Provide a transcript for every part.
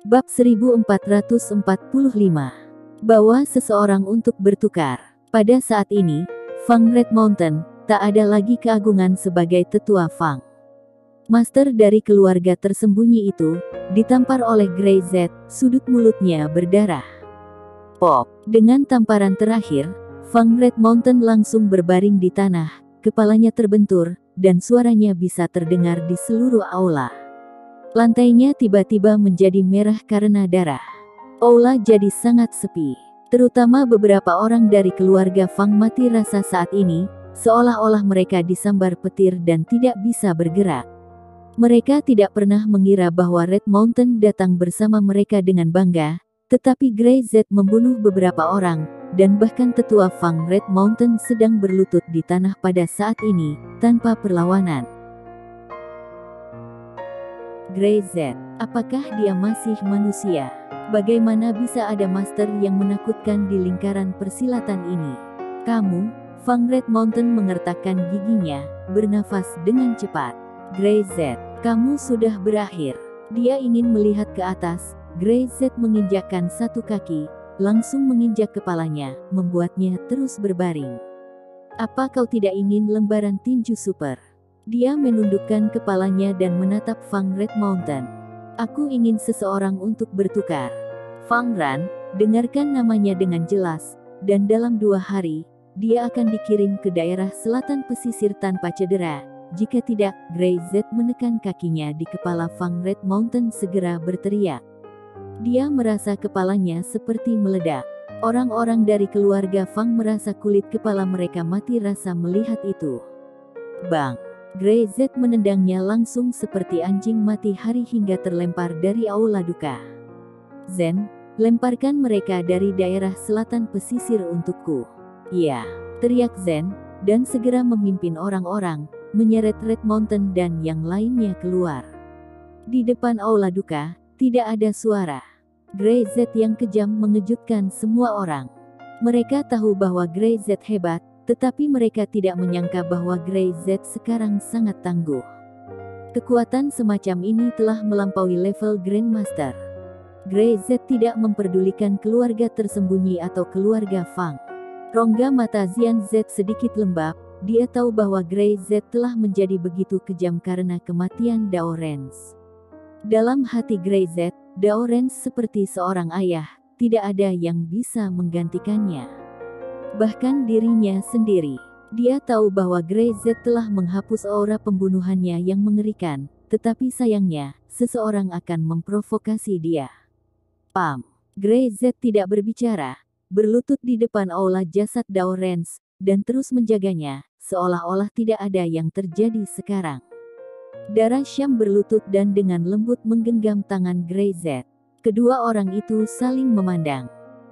Bab 1445. Bawa seseorang untuk bertukar. Pada saat ini, Fang Red Mountain tak ada lagi keagungan sebagai tetua Fang. Master dari keluarga tersembunyi itu ditampar oleh Grey Z, sudut mulutnya berdarah. Pop! Dengan tamparan terakhir, Fang Red Mountain langsung berbaring di tanah, kepalanya terbentur, dan suaranya bisa terdengar di seluruh aula. Lantainya tiba-tiba menjadi merah karena darah. Aula jadi sangat sepi. Terutama beberapa orang dari keluarga Fang mati rasa saat ini, seolah-olah mereka disambar petir dan tidak bisa bergerak. Mereka tidak pernah mengira bahwa Red Mountain datang bersama mereka dengan bangga, tetapi Grey Z membunuh beberapa orang, dan bahkan tetua Fang Red Mountain sedang berlutut di tanah pada saat ini, tanpa perlawanan. Grey Z, apakah dia masih manusia? Bagaimana bisa ada master yang menakutkan di lingkaran persilatan ini? Kamu, Fang Red Mountain mengertakkan giginya, bernafas dengan cepat. Grey Z, kamu sudah berakhir. Dia ingin melihat ke atas. Grey Z menginjakkan satu kaki, langsung menginjak kepalanya, membuatnya terus berbaring. Apa kau tidak ingin lembaran tinju super? Dia menundukkan kepalanya dan menatap Fang Red Mountain. Aku ingin seseorang untuk bertukar. Fang Ran, dengarkan namanya dengan jelas, dan dalam 2 hari, dia akan dikirim ke daerah selatan pesisir tanpa cedera. Jika tidak, Grey Z menekan kakinya di kepala Fang Red Mountain segera berteriak. Dia merasa kepalanya seperti meledak. Orang-orang dari keluarga Fang merasa kulit kepala mereka mati rasa melihat itu. Bang! Grey Z menendangnya langsung seperti anjing mati hari hingga terlempar dari aula duka. Zen, lemparkan mereka dari daerah selatan pesisir untukku. Iya, teriak Zen, dan segera memimpin orang-orang, menyeret Red Mountain dan yang lainnya keluar. Di depan aula duka, tidak ada suara. Grey Z yang kejam mengejutkan semua orang. Mereka tahu bahwa Grey Z hebat, tetapi mereka tidak menyangka bahwa Grey Z sekarang sangat tangguh. Kekuatan semacam ini telah melampaui level Grandmaster. Grey Z tidak memperdulikan keluarga tersembunyi atau keluarga Fang. Rongga mata Xian Z sedikit lembab, dia tahu bahwa Grey Z telah menjadi begitu kejam karena kematian Dao Rens. Dalam hati Grey Z, Dao Rens seperti seorang ayah, tidak ada yang bisa menggantikannya. Bahkan dirinya sendiri. Dia tahu bahwa Grey Z telah menghapus aura pembunuhannya yang mengerikan, tetapi sayangnya, seseorang akan memprovokasi dia. Pam! Grey Z tidak berbicara, berlutut di depan aula jasad Dao Rens, dan terus menjaganya, seolah-olah tidak ada yang terjadi sekarang. Darah Syam berlutut dan dengan lembut menggenggam tangan Grey Z. Kedua orang itu saling memandang.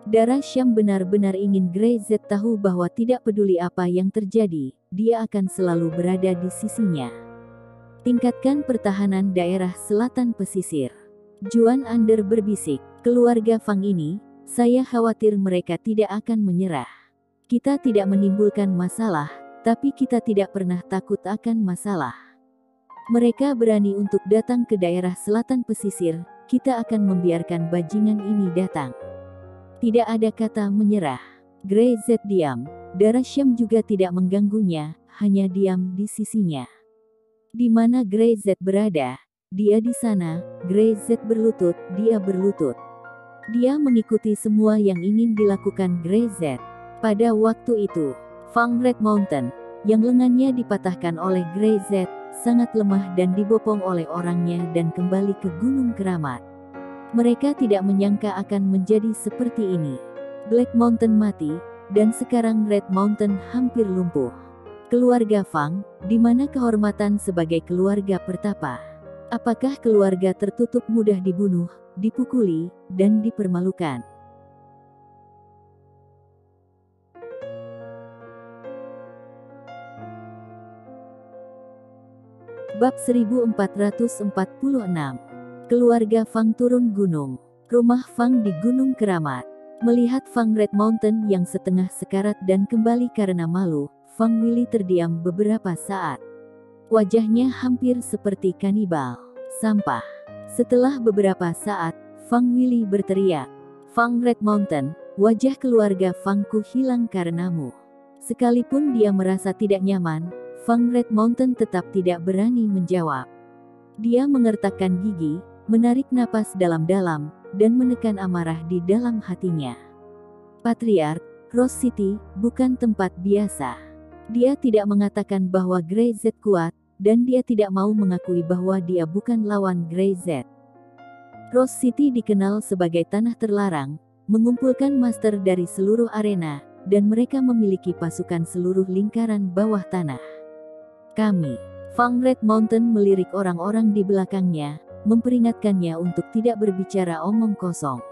Darah Syam benar-benar ingin Grey Z tahu bahwa tidak peduli apa yang terjadi, dia akan selalu berada di sisinya. Tingkatkan pertahanan daerah selatan pesisir. Juan Ander berbisik, keluarga Fang ini, saya khawatir mereka tidak akan menyerah. Kita tidak menimbulkan masalah, tapi kita tidak pernah takut akan masalah. Mereka berani untuk datang ke daerah selatan pesisir, kita akan membiarkan bajingan ini datang. Tidak ada kata menyerah. Grey Z diam. Darah Syam juga tidak mengganggunya, hanya diam di sisinya. Di mana Grey Z berada, dia di sana. Grey Z berlutut, dia berlutut. Dia mengikuti semua yang ingin dilakukan Grey Z. Pada waktu itu, Fang Red Mountain, yang lengannya dipatahkan oleh Grey Z, sangat lemah dan dibopong oleh orangnya dan kembali ke Gunung Keramat. Mereka tidak menyangka akan menjadi seperti ini. Black Mountain mati, dan sekarang Red Mountain hampir lumpuh. Keluarga Fang, di mana kehormatan sebagai keluarga pertapa? Apakah keluarga tertutup mudah dibunuh, dipukuli, dan dipermalukan? Bab 1446. Keluarga Fang turun gunung. Rumah Fang di Gunung Keramat. Melihat Fang Red Mountain yang setengah sekarat dan kembali karena malu, Fang Willy terdiam beberapa saat. Wajahnya hampir seperti kanibal. Sampah. Setelah beberapa saat, Fang Willy berteriak. Fang Red Mountain, wajah keluarga Fangku hilang karenamu. Sekalipun dia merasa tidak nyaman, Fang Red Mountain tetap tidak berani menjawab. Dia mengertakkan gigi, menarik napas dalam-dalam, dan menekan amarah di dalam hatinya. Patriark, Rose City, bukan tempat biasa. Dia tidak mengatakan bahwa Grey Z kuat, dan dia tidak mau mengakui bahwa dia bukan lawan Grey Z. Rose City dikenal sebagai tanah terlarang, mengumpulkan master dari seluruh arena, dan mereka memiliki pasukan seluruh lingkaran bawah tanah. Kami, Fang Red Mountain melirik orang-orang di belakangnya, memperingatkannya untuk tidak berbicara omong kosong.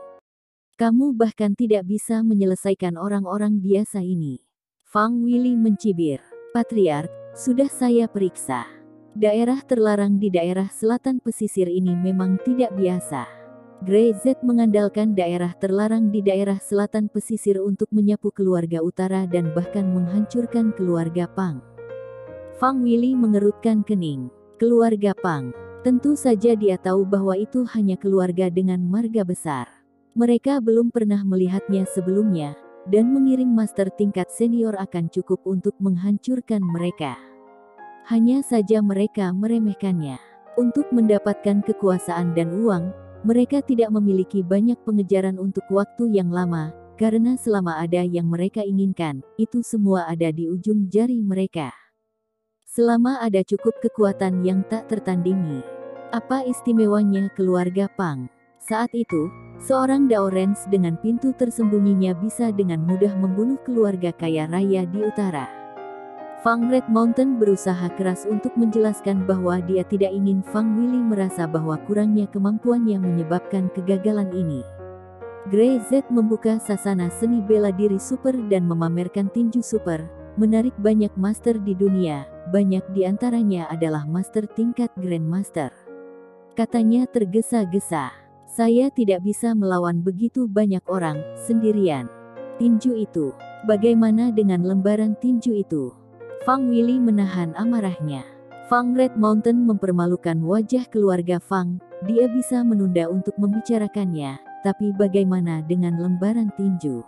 Kamu bahkan tidak bisa menyelesaikan orang-orang biasa ini. Fang Willy mencibir. Patriark, sudah saya periksa. Daerah terlarang di daerah selatan pesisir ini memang tidak biasa. Grey Z mengandalkan daerah terlarang di daerah selatan pesisir untuk menyapu keluarga utara dan bahkan menghancurkan keluarga Pang. Fang Willy mengerutkan kening. Keluarga Pang. Tentu saja dia tahu bahwa itu hanya keluarga dengan marga besar. Mereka belum pernah melihatnya sebelumnya, dan mengirim master tingkat senior akan cukup untuk menghancurkan mereka. Hanya saja mereka meremehkannya. Untuk mendapatkan kekuasaan dan uang, mereka tidak memiliki banyak pengejaran untuk waktu yang lama, karena selama ada yang mereka inginkan, itu semua ada di ujung jari mereka. Selama ada cukup kekuatan yang tak tertandingi. Apa istimewanya keluarga Pang? Saat itu, seorang Daorens dengan pintu tersembunyinya bisa dengan mudah membunuh keluarga kaya raya di utara. Fang Red Mountain berusaha keras untuk menjelaskan bahwa dia tidak ingin Fang Willy merasa bahwa kurangnya kemampuannya menyebabkan kegagalan ini. Grey Z membuka sasana seni bela diri super dan memamerkan tinju super, menarik banyak master di dunia, banyak di antaranya adalah master tingkat Grandmaster. Katanya tergesa-gesa, saya tidak bisa melawan begitu banyak orang, sendirian. Tinju itu, bagaimana dengan lembaran tinju itu? Fang Willy menahan amarahnya. Fang Red Mountain mempermalukan wajah keluarga Fang, dia bisa menunda untuk membicarakannya, tapi bagaimana dengan lembaran tinju?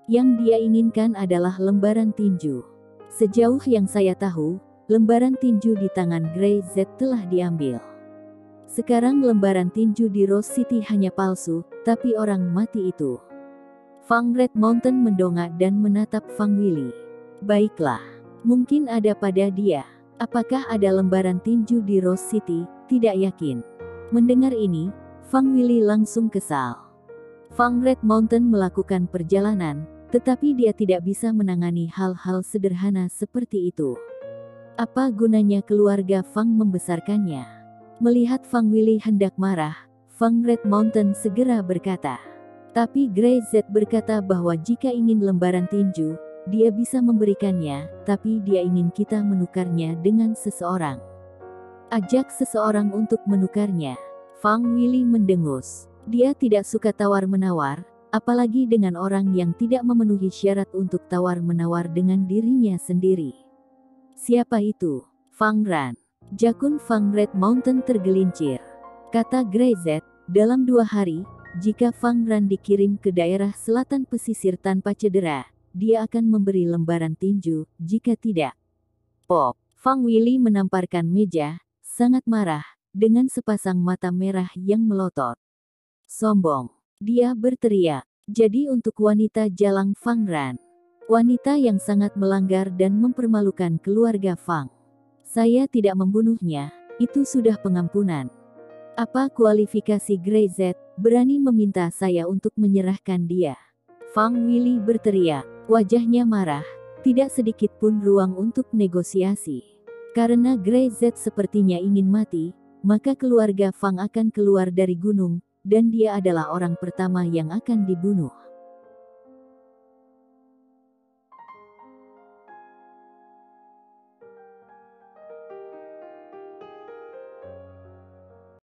Yang dia inginkan adalah lembaran tinju. Sejauh yang saya tahu, lembaran tinju di tangan Grey Z telah diambil. Sekarang lembaran tinju di Rose City hanya palsu, tapi orang mati itu. Fang Red Mountain mendongak dan menatap Fang Willy. Baiklah. Mungkin ada pada dia. Apakah ada lembaran tinju di Rose City? Tidak yakin. Mendengar ini, Fang Willy langsung kesal. Fang Red Mountain melakukan perjalanan, tetapi dia tidak bisa menangani hal-hal sederhana seperti itu. Apa gunanya keluarga Fang membesarkannya? Melihat Fang Willy hendak marah, Fang Red Mountain segera berkata. Tapi Grey Z berkata bahwa jika ingin lembaran tinju, dia bisa memberikannya, tapi dia ingin kita menukarnya dengan seseorang. Ajak seseorang untuk menukarnya. Fang Willy mendengus. Dia tidak suka tawar-menawar, apalagi dengan orang yang tidak memenuhi syarat untuk tawar-menawar dengan dirinya sendiri. Siapa itu? Fang Ran. Jakun Fang Red Mountain tergelincir. Kata Grey Z, dalam 2 hari, jika Fang Ran dikirim ke daerah selatan pesisir tanpa cedera, dia akan memberi lembaran tinju, jika tidak. Pop. Fang Willy menamparkan meja, sangat marah, dengan sepasang mata merah yang melotot. Sombong. Dia berteriak. Jadi untuk wanita jalang Fang Ran. Wanita yang sangat melanggar dan mempermalukan keluarga Fang. Saya tidak membunuhnya, itu sudah pengampunan. Apa kualifikasi Grey Z, berani meminta saya untuk menyerahkan dia? Fang Willy berteriak. Wajahnya marah, tidak sedikit pun ruang untuk negosiasi. Karena Grey Z sepertinya ingin mati, maka keluarga Fang akan keluar dari gunung, dan dia adalah orang pertama yang akan dibunuh.